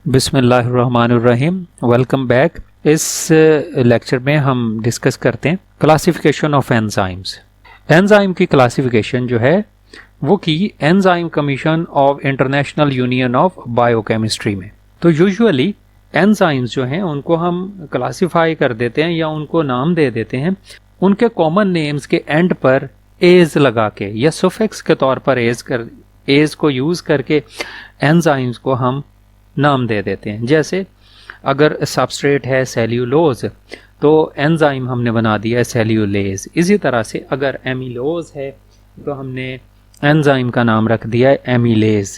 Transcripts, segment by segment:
बिस्मिल्लाहिर्रहमानिर्रहीम। Welcome back. इस lecture में हम डिस्कस करते हैं क्लासिफिकेशन ऑफ एंजाइम्स। एंजाइम की क्लासिफिकेशन जो है वो की enzyme commission of international union of biochemistry में। तो यूजुअली एंजाइम्स जो हैं उनको हम क्लासिफाई कर देते हैं या उनको नाम दे देते हैं उनके कॉमन नेम्स के एंड पर एज लगा के या सुफिक्स के तौर पर एज को यूज़ करके एंजाइम्स को हम नाम दे देते हैं। जैसे अगर सबस्ट्रेट है सेल्यूलोज तो एंजाइम हमने बना दिया है सेल्यूलेज। इसी तरह से अगर एमिलोज है तो हमने एंजाइम का नाम रख दिया है एमिलेज।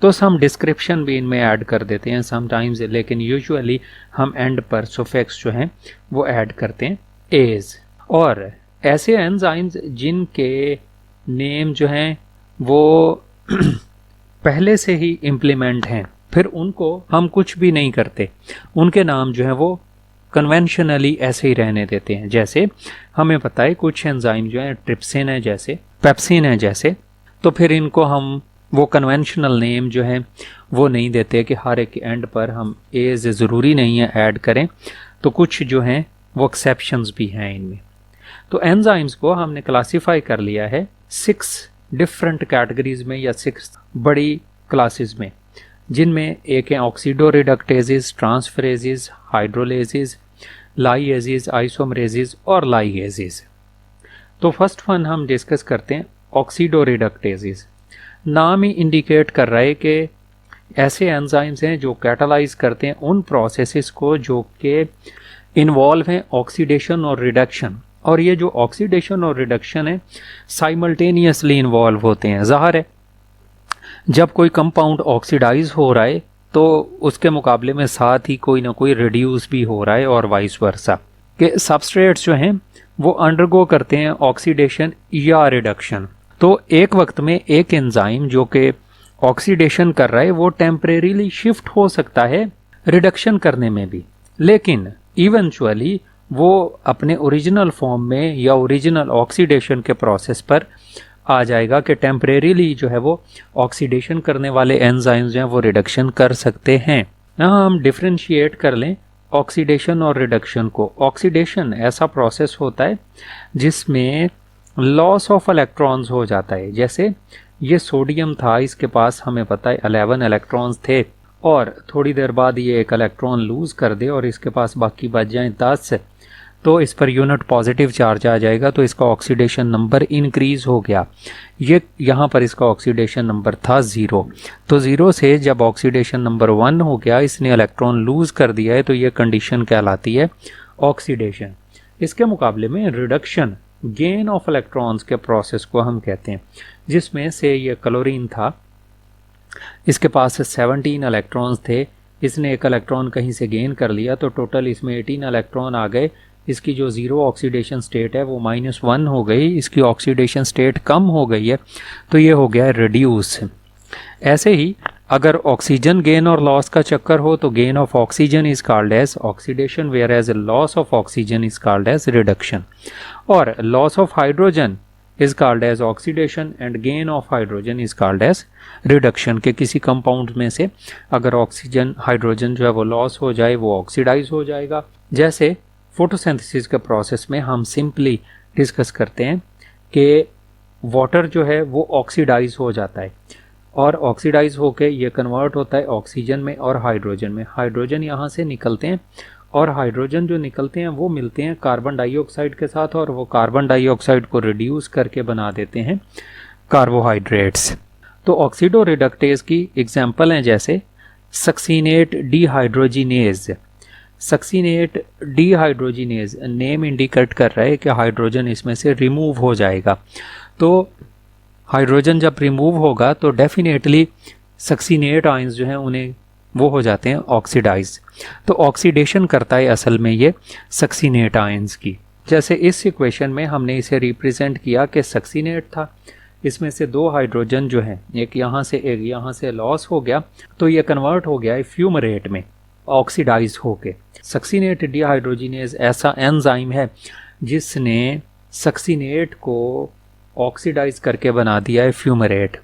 तो सम डिस्क्रिप्शन भी इनमें ऐड कर देते हैं समटाइम्स, लेकिन यूजुअली हम एंड पर सुफिक्स जो हैं वो ऐड करते हैं एज। और ऐसे एंजाइम्स जिनके नेम जो हैं वो पहले से ही इम्प्लीमेंट हैं, फिर उनको हम कुछ भी नहीं करते, उनके नाम जो है वो कन्वेंशनली ऐसे ही रहने देते हैं। जैसे हमें पता है कुछ एंजाइम जो है ट्रिप्सिन है, जैसे पेप्सिन है जैसे, तो फिर इनको हम वो कन्वेंशनल नेम जो है वो नहीं देते कि हर एक एंड पर हम एज ज़रूरी नहीं है ऐड करें। तो कुछ जो हैं वो एक्सेप्शंस भी हैं इनमें। तो एंजाइम्स को हमने क्लासीफाई कर लिया है 6 डिफरेंट कैटेगरीज में या 6 बड़ी क्लासेस में, जिनमें एक है ऑक्सीडो रिडक्टेजेस, ट्रांसफरेजेस, हाइड्रोलेजेस, लाइएजेस, आइसोमरेजेस और लाइगेजेस। तो फर्स्ट वन हम डिस्कस करते हैं ऑक्सीडो रिडक्टेजेस। नाम ही इंडिकेट कर रहा है कि ऐसे एंजाइम्स हैं जो कैटालाइज करते हैं उन प्रोसेसेस को जो कि इन्वॉल्व हैं ऑक्सीडेशन और रिडक्शन। और ये जो ऑक्सीडेशन और रिडक्शन है साइमल्टेनियसली इन्वॉल्व होते हैं। ज़ाहिर है जब कोई कंपाउंड ऑक्सीडाइज हो रहा है तो उसके मुकाबले में साथ ही कोई ना कोई रिड्यूस भी हो रहा है और वाइस वर्सा के सबस्ट्रेट्स जो हैं वो अंडरगो करते हैं ऑक्सीडेशन या रिडक्शन। तो एक वक्त में एक एंजाइम जो कि ऑक्सीडेशन कर रहा है वो टेम्परेरीली शिफ्ट हो सकता है रिडक्शन करने में भी, लेकिन इवेंचुअली वो अपने ओरिजिनल फॉर्म में या ओरिजिनल ऑक्सीडेशन के प्रोसेस पर आ जाएगा कि टेम्परेरीली जो है वो ऑक्सीडेशन करने वाले एंजाइम्स जो हैं वो रिडक्शन कर सकते हैं। यहाँ हम डिफ्रेंशिएट कर लें ऑक्सीडेशन और रिडक्शन को। ऑक्सीडेशन ऐसा प्रोसेस होता है जिसमें लॉस ऑफ इलेक्ट्रॉन्स हो जाता है। जैसे ये सोडियम था, इसके पास हमें पता है 11 इलेक्ट्रॉन्स थे और थोड़ी देर बाद ये एक इलेक्ट्रॉन लूज़ कर दे और इसके पास बाकी बच जाए 10, तो इस पर यूनिट पॉजिटिव चार्ज आ जाएगा, तो इसका ऑक्सीडेशन नंबर इंक्रीज़ हो गया। ये यहाँ पर इसका ऑक्सीडेशन नंबर था 0। तो 0 से जब ऑक्सीडेशन नंबर 1 हो गया, इसने इलेक्ट्रॉन लूज़ कर दिया है, तो ये कंडीशन कहलाती है ऑक्सीडेशन। इसके मुकाबले में रिडक्शन गेन ऑफ इलेक्ट्रॉन्स के प्रोसेस को हम कहते हैं, जिसमें से ये क्लोरीन था, इसके पास 17 इलेक्ट्रॉन्स थे, इसने एक इलेक्ट्रॉन कहीं से गेन कर लिया तो टोटल इसमें 18 इलेक्ट्रॉन आ गए। इसकी जो ज़ीरो ऑक्सीडेशन स्टेट है वो -1 हो गई, इसकी ऑक्सीडेशन स्टेट कम हो गई है, तो ये हो गया है रिड्यूस। ऐसे ही अगर ऑक्सीजन गेन और लॉस का चक्कर हो तो gain of oxygen is called as oxidation, whereas loss of oxygen is called as reduction. और loss of hydrogen is called as oxidation and gain of hydrogen is called as reduction. के किसी compound में से अगर oxygen hydrogen जो है वो loss हो जाए वो ऑक्सीडाइज हो जाएगा। जैसे फोटोसिंथेसिस के प्रोसेस में हम सिंपली डिस्कस करते हैं कि वाटर जो है वो ऑक्सीडाइज हो जाता है और ऑक्सीडाइज होके ये कन्वर्ट होता है ऑक्सीजन में और हाइड्रोजन में। हाइड्रोजन यहाँ से निकलते हैं और हाइड्रोजन जो निकलते हैं वो मिलते हैं कार्बन डाइऑक्साइड के साथ और वो कार्बन डाइऑक्साइड को रिड्यूस करके बना देते हैं कार्बोहाइड्रेट्स। तो ऑक्सीडो रिडक्टेज की एग्जाम्पल हैं जैसे succinate dehydrogenase. Succinate dehydrogenase name indicate कर रहा है कि हाइड्रोजन इसमें से रिमूव हो जाएगा। तो हाइड्रोजन जब रिमूव होगा तो डेफिनेटली सक्सीनेट आयंस जो हैं उन्हें वो हो जाते हैं ऑक्सीडाइज। तो ऑक्सीडेशन करता है असल में ये सक्सीनेट आयंस की। जैसे इस इक्वेशन में हमने इसे रिप्रेजेंट किया कि सक्सीनेट था, इसमें से 2 हाइड्रोजन जो हैं एक यहाँ से लॉस हो गया, तो ये कन्वर्ट हो गया है फ्यूमरेट में ऑक्सीडाइज होके। सक्सीनेट डीहाइड्रोजिनेज ऐसा एंजाइम है जिसने सक्सीनेट को ऑक्सीडाइज करके बना दिया है फ्यूमरेट।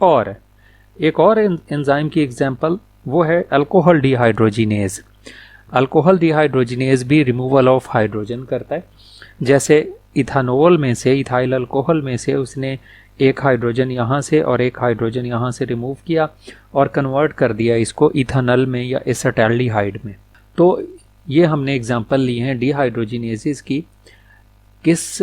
और एक और एंजाइम की एग्जांपल वो है अल्कोहल डिहाइड्रोजिनेज। अल्कोहल डिहाइड्रोजिनेज भी रिमूवल ऑफ हाइड्रोजन करता है। जैसे इथानोल में से, इथाइल अल्कोहल में से उसने एक हाइड्रोजन यहाँ से और एक हाइड्रोजन यहाँ से रिमूव किया और कन्वर्ट कर दिया इसको इथानल में या एसिटाल्डिहाइड में। तो ये हमने एग्जांपल लिए हैं डिहाइड्रोजिनेसिस की किस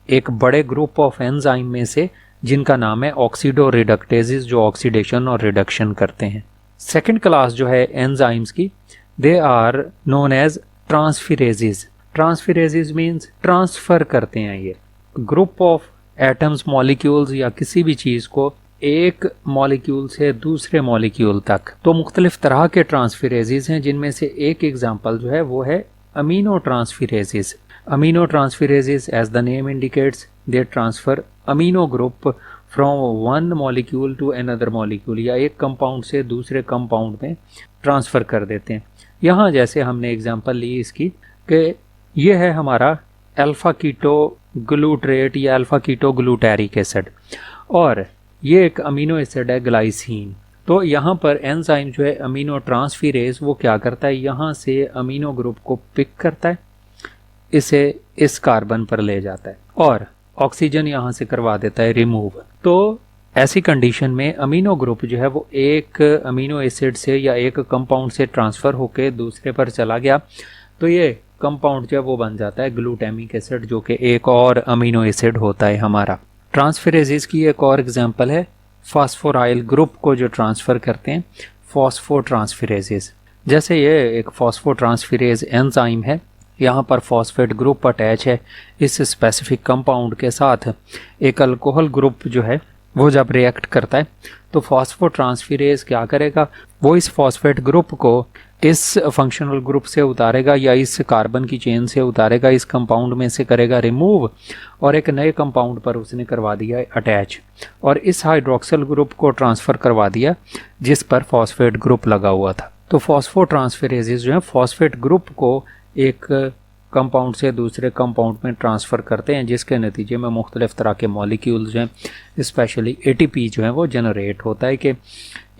एक बड़े ग्रुप ऑफ एंजाइम में से, जिनका नाम है ऑक्सीडो रिडक्टेजेस, जो ऑक्सीडेशन और रिडक्शन करते हैं। सेकंड क्लास जो है एंजाइम्स की, they are known as transferases. Transferases means transfer करते हैं। ये ग्रुप ऑफ एटम्स, मॉलिक्यूल्स या किसी भी चीज़ को एक मॉलिक्यूल से दूसरे मॉलिक्यूल तक। तो मुख्तलिफ तरह के ट्रांसफिरेजेस हैं, जिनमें से एक एग्जांपल जो है वो है amino transferases. Amino transferases, as the name indicates, they transfer amino group from one molecule to another molecule, या एक कंपाउंड से दूसरे कंपाउंड में ट्रांसफ़र कर देते हैं। यहाँ जैसे हमने एग्जांपल ली इसकी कि ये है हमारा अल्फ़ा कीटो ग्लूट्रेट या अल्फ़ा कीटो ग्लूटैरिक एसिड, और ये एक अमीनो एसिड है ग्लाइसिन। तो यहाँ पर एंजाइम जो है अमीनो ट्रांसफिरेज, वो क्या करता है, यहाँ से अमीनो ग्रुप को पिक करता है, इसे इस कार्बन पर ले जाता है और ऑक्सीजन यहाँ से करवा देता है रिमूव। तो ऐसी कंडीशन में अमीनो ग्रुप जो है वो एक अमीनो एसिड से या एक कंपाउंड से ट्रांसफ़र होकर दूसरे पर चला गया, तो ये कंपाउंड जो है वो बन जाता है ग्लूटामिक एसिड, जो कि एक और अमीनो एसिड होता है हमारा। ट्रांसफिरेजेस की एक और एग्जांपल है फास्फोराइल ग्रुप को जो ट्रांसफ़र करते हैं, फॉस्फोट्रांसफिरेजेस। जैसे ये एक फॉस्फोट्रांसफिरेज एंजाइम है, यहाँ पर फॉस्फेट ग्रुप अटैच है इस स्पेसिफिक कंपाउंड के साथ। एक अल्कोहल ग्रुप जो है वो जब रिएक्ट करता है तो फॉस्फोट्रांसफिरेज क्या करेगा, वो इस फॉस्फेट ग्रुप को इस फंक्शनल ग्रुप से उतारेगा या इस कार्बन की चेन से उतारेगा, इस कंपाउंड में से करेगा रिमूव और एक नए कंपाउंड पर उसने करवा दिया अटैच, और इस हाइड्रोक्सिल ग्रुप को ट्रांसफ़र करवा दिया जिस पर फॉस्फेट ग्रुप लगा हुआ था। तो फॉस्फोट्रांसफिरेजेस जो है फॉस्फेट ग्रुप को एक कंपाउंड से दूसरे कंपाउंड में ट्रांसफ़र करते हैं, जिसके नतीजे में मुख्तलिफ तरह के मॉलिक्यूल्स जो हैं, स्पेशली एटीपी जो है वो जनरेट होता है। कि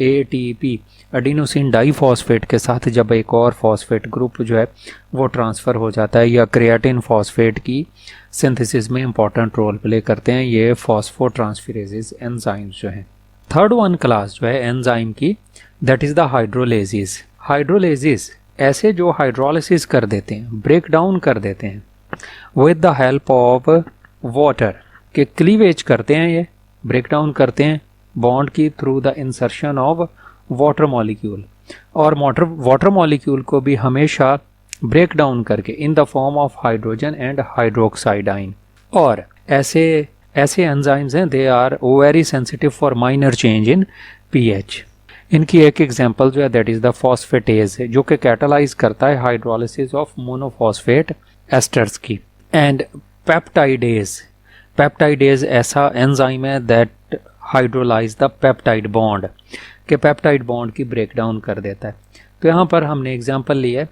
एटीपी एडिनोसिन डाईफॉस्फेट के साथ जब एक और फॉस्फेट ग्रुप जो है वो ट्रांसफ़र हो जाता है या क्रिएटिन फॉस्फेट की सिंथेसिस में इंपॉर्टेंट रोल प्ले करते हैं ये फॉस्फोट्रांसफिरेजेस एंजाइम्स जो हैं। थर्ड वन क्लास जो है एंजाइम की, that is the hydrolysis. Hydrolysis ऐसे जो हाइड्रोलिसिस कर देते हैं, ब्रेक डाउन कर देते हैं with the help of water, के क्लीवेज करते हैं, ये ब्रेक डाउन करते हैं बॉन्ड की through the insertion of water molecule, और वाटर मॉलिक्यूल को भी हमेशा ब्रेक डाउन करके in the form of hydrogen and hydroxide ion. और ऐसे एंजाइम्स हैं, they are very sensitive for minor change in pH. इनकी एक एग्जांपल जो है दैट इज़ द फॉस्फेटेज, जो कि कैटालाइज करता है हाइड्रोलिसिस ऑफ मोनोफॉस्फेट एस्टर्स की। एंड पेप्टाइडेज, पेप्टाइडेज ऐसा एंजाइम है that hydrolyse the peptide bond, के पेप्टाइड बॉन्ड की ब्रेक डाउन कर देता है। तो यहाँ पर हमने एग्जांपल लिया है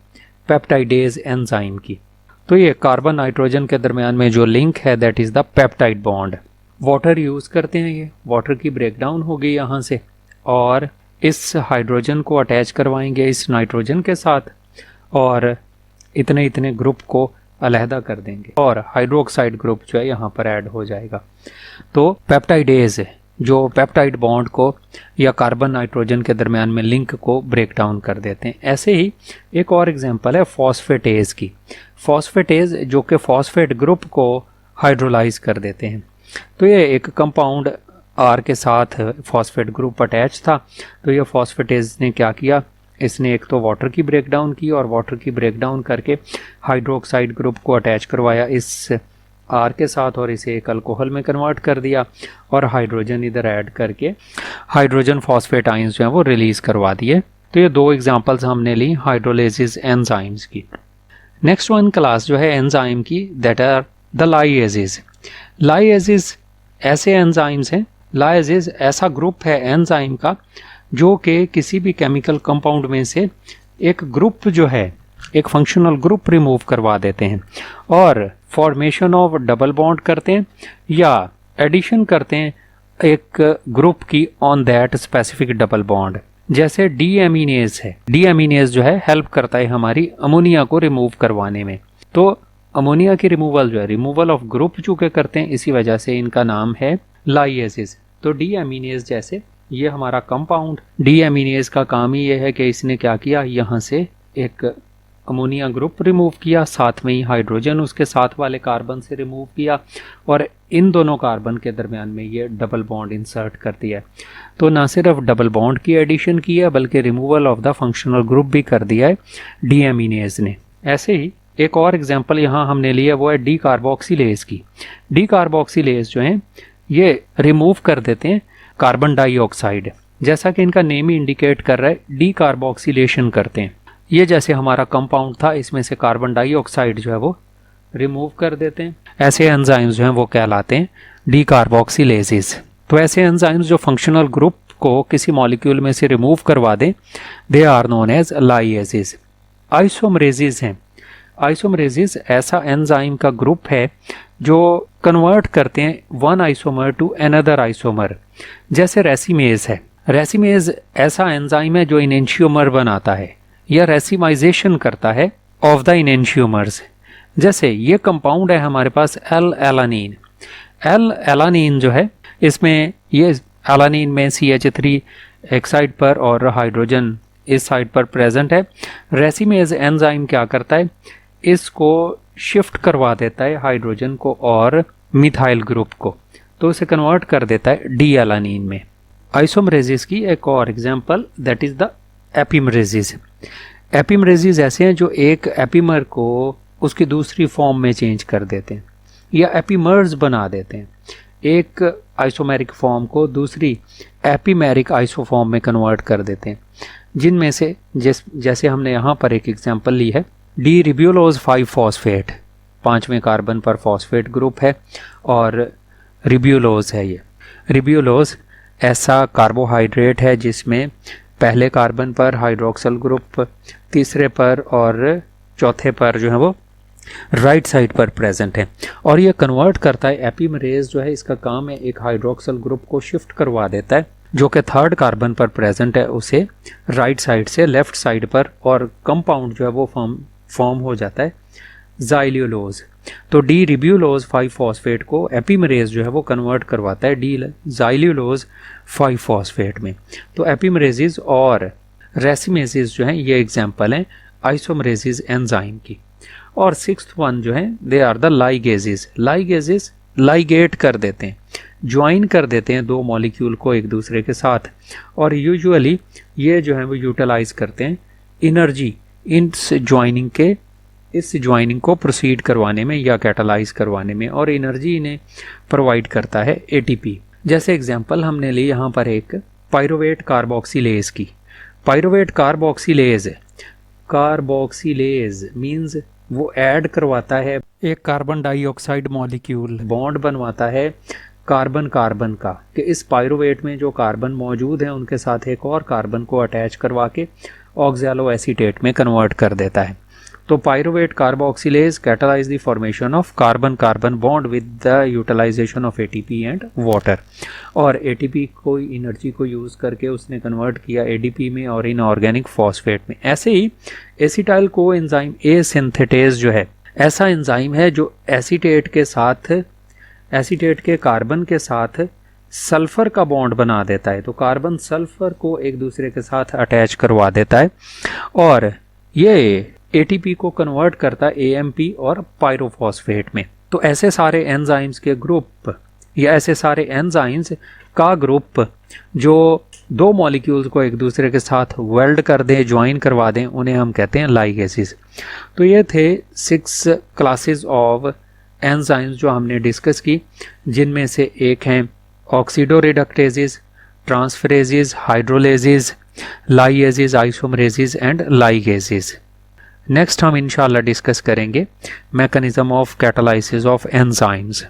पेप्टाइडेज एंजाइम की। तो ये कार्बन नाइट्रोजन के दरमियान में जो लिंक है that is the peptide bond. Water use करते हैं, ये वाटर की ब्रेक डाउन होगी यहाँ से, और इस हाइड्रोजन को अटैच करवाएंगे इस नाइट्रोजन के साथ, और इतने इतने ग्रुप को अलहदा कर देंगे और हाइड्रोक्साइड ग्रुप जो है यहाँ पर ऐड हो जाएगा। तो पेप्टाइडेज जो पेप्टाइड बॉन्ड को या कार्बन नाइट्रोजन के दरमियान में लिंक को ब्रेक डाउन कर देते हैं। ऐसे ही एक और एग्जांपल है फॉस्फेटेज की। फॉस्फेटेज जो कि फॉस्फेट ग्रुप को हाइड्रोलाइज कर देते हैं। तो ये एक कंपाउंड आर के साथ फॉस्फेट ग्रुप अटैच था, तो ये फॉस्फेटेज ने क्या किया, इसने एक तो वाटर की ब्रेक डाउन की और वाटर की ब्रेक डाउन करके हाइड्रोक्साइड ग्रुप को अटैच करवाया इस आर के साथ और इसे एक अल्कोहल में कन्वर्ट कर दिया, और हाइड्रोजन इधर ऐड करके हाइड्रोजन फॉस्फेट आयंस जो हैं वो रिलीज़ करवा दिए। तो ये दो एग्जांपल्स हमने ली हाइड्रोलेसिस एंजाइम्स की। नेक्स्ट वन क्लास जो है एंजाइम की, दैट आर द लाइएजेस। लाइएजेस ऐसे एंजाइम्स हैं, लाइएजेस ऐसा ग्रुप है एंजाइम का जो कि किसी भी केमिकल कंपाउंड में से एक ग्रुप जो है, एक फंक्शनल ग्रुप रिमूव करवा देते हैं और फॉर्मेशन ऑफ डबल बॉन्ड करते हैं या एडिशन करते हैं एक ग्रुप की on that specific double bond. जैसे डीएमिनेज है, डीएमिनेज जो है हेल्प करता है हमारी अमोनिया को रिमूव करवाने में। तो अमोनिया की रिमूवल जो है, रिमूवल ऑफ ग्रुप चूंकि करते हैं, इसी वजह से इनका नाम है लाइएजेस। तो डीएमिनेज जैसे ये हमारा कंपाउंड, डीएमिनेज का काम ही ये है कि इसने क्या किया, यहाँ से एक अमोनिया ग्रुप रिमूव किया, साथ में ही हाइड्रोजन उसके साथ वाले कार्बन से रिमूव किया, और इन दोनों कार्बन के दरमियान में ये डबल बॉन्ड इंसर्ट कर दिया है। तो ना सिर्फ डबल बॉन्ड की एडिशन की है बल्कि removal of the functional group भी कर दिया है डीएमिनेज ने। ऐसे ही एक और एग्जांपल यहाँ हमने लिया, वो है डी कार्बोक्सिलेज की। डी कार्बोक्सिलेज जो है ये रिमूव कर देते हैं कार्बन डाइऑक्साइड, जैसा कि इनका नेम ही इंडिकेट कर रहा है, डी कार्बोक्सिलेशन करते हैं। ये जैसे हमारा कंपाउंड था, इसमें से कार्बन डाइऑक्साइड जो है वो रिमूव कर देते हैं। ऐसे एंजाइम्स जो हैं वो कहलाते हैं डी कार्बोक्सिलेजेस। तो ऐसे एंजाइम्स जो फंक्शनल ग्रुप को किसी मॉलिक्यूल में से रिमूव करवा दें, दे आर नोन एज लाइएजेस। आइसोमरेजेस हैं। आइसोमरेजेस ऐसा एंजाइम का ग्रुप है जो कन्वर्ट करते हैं one isomer to another isomer. जैसे रेसिमेज है, रेसिमेज ऐसा एंजाइम है जो इनेंशियोमर बनाता है या रेसिमाइजेशन करता है ऑफ द इनेंशियोमर्स। जैसे ये कंपाउंड है हमारे पास एल एलानीन। एल एलानीन जो है, इसमें ये एलानीन में CH3 एक साइड पर और हाइड्रोजन इस साइड पर प्रेजेंट है। रेसिमेज एंजाइम क्या करता है, इसको शिफ्ट करवा देता है हाइड्रोजन को और मिथाइल ग्रुप को, तो उसे कन्वर्ट कर देता है डी एलानीन में। आइसोमरेजेस की एक और एग्जांपल दैट इज द एपिमरेजेस। एपिमरेजेस ऐसे हैं जो एक एपिमर को उसकी दूसरी फॉर्म में चेंज कर देते हैं या एपिमर्स बना देते हैं। एक आइसोमेरिक फॉर्म को दूसरी एपिमेरिक आइसोफॉर्म में कन्वर्ट कर देते हैं, जिनमें से जैसे हमने यहाँ पर एक एग्जांपल ली है, डी रिब्यूलोज 5 फॉस्फेट, 5वें कार्बन पर फॉस्फेट ग्रुप है और रिब्यूलोज है। ये रिब्यूलोज ऐसा कार्बोहाइड्रेट है जिसमें पहले कार्बन पर हाइड्रोक्सल ग्रुप, तीसरे पर और चौथे पर जो है वो राइट साइड पर प्रेजेंट है, और ये कन्वर्ट करता है। एपिमरेज जो है इसका काम है एक हाइड्रोक्सल ग्रुप को शिफ्ट करवा देता है जो कि थर्ड कार्बन पर प्रेजेंट है, उसे राइट साइड से लेफ्ट साइड पर, और कंपाउंड जो है वो फॉर्म हो जाता है ज़ाइल्यूलोज। तो डी रिब्यूलोज 5 फॉस्फेट को एपिमरेज जो है वो कन्वर्ट करवाता है डी ज़ाइल्यूलोज 5 फॉस्फेट में। तो एपिमरेजेस और रेसिमेजेस जो हैं ये एग्जांपल हैं आइसोमरेजेस एंजाइम की। और 6th वन जो है, they are the ligases. Ligases ligate कर देते हैं, ज्वाइन कर देते हैं दो मॉलिक्यूल को एक दूसरे के साथ, और यूजुअली ये जो है वो यूटिलाइज करते हैं एनर्जी इस ज्वाइनिंग को प्रोसीड करवाने में या कैटालाइज करवाने में, और एनर्जी इन्हें प्रोवाइड करता है ATP। जैसे एग्जांपल हमने ली यहाँ पर एक पायरुवेट कार्बोक्सिलेज की। पायरुवेट कार्बोक्सिलेज मीन्स वो ऐड करवाता है एक कार्बन डाइऑक्साइड मॉलिक्यूल, बॉन्ड बनवाता है कार्बन कार्बन का, कि इस पायरुवेट में जो कार्बन मौजूद हैं उनके साथ एक और कार्बन को अटैच करवा के ऑक्सैलो एसीटेट में कन्वर्ट कर देता है। तो pyruvate carboxylase catalyse the formation of carbon carbon bond with the utilisation of ATP and water, और ATP को एनर्जी को यूज़ करके उसने कन्वर्ट किया ADP में और इनऑर्गेनिक फॉस्फेट में। ऐसे ही acetyl coenzyme A synthetase जो है, ऐसा एंजाइम है जो एसीटेट के कार्बन के साथ सल्फर का बॉन्ड बना देता है। तो कार्बन सल्फर को एक दूसरे के साथ अटैच करवा देता है, और ये ATP को कन्वर्ट करता है AMP और पायरोफॉस्फेट में। तो ऐसे सारे एंजाइम्स के ग्रुप या ऐसे सारे एंजाइम्स का ग्रुप जो दो मॉलिक्यूल्स को एक दूसरे के साथ वेल्ड कर दें, ज्वाइन करवा दें, उन्हें हम कहते हैं लाइगेसेस। तो ये थे 6 क्लासेस ऑफ एंजाइम्स जो हमने डिस्कस की, जिनमें से एक हैं ऑक्सीडोरिडक्टेजेस, ट्रांसफरेजेस, हाइड्रोलेजेस, लाइएजेस, आइसोमरेजेस एंड लाइगेसेस। नेक्स्ट हम इंशाल्लाह डिस्कस करेंगे mechanism of catalysis of enzymes.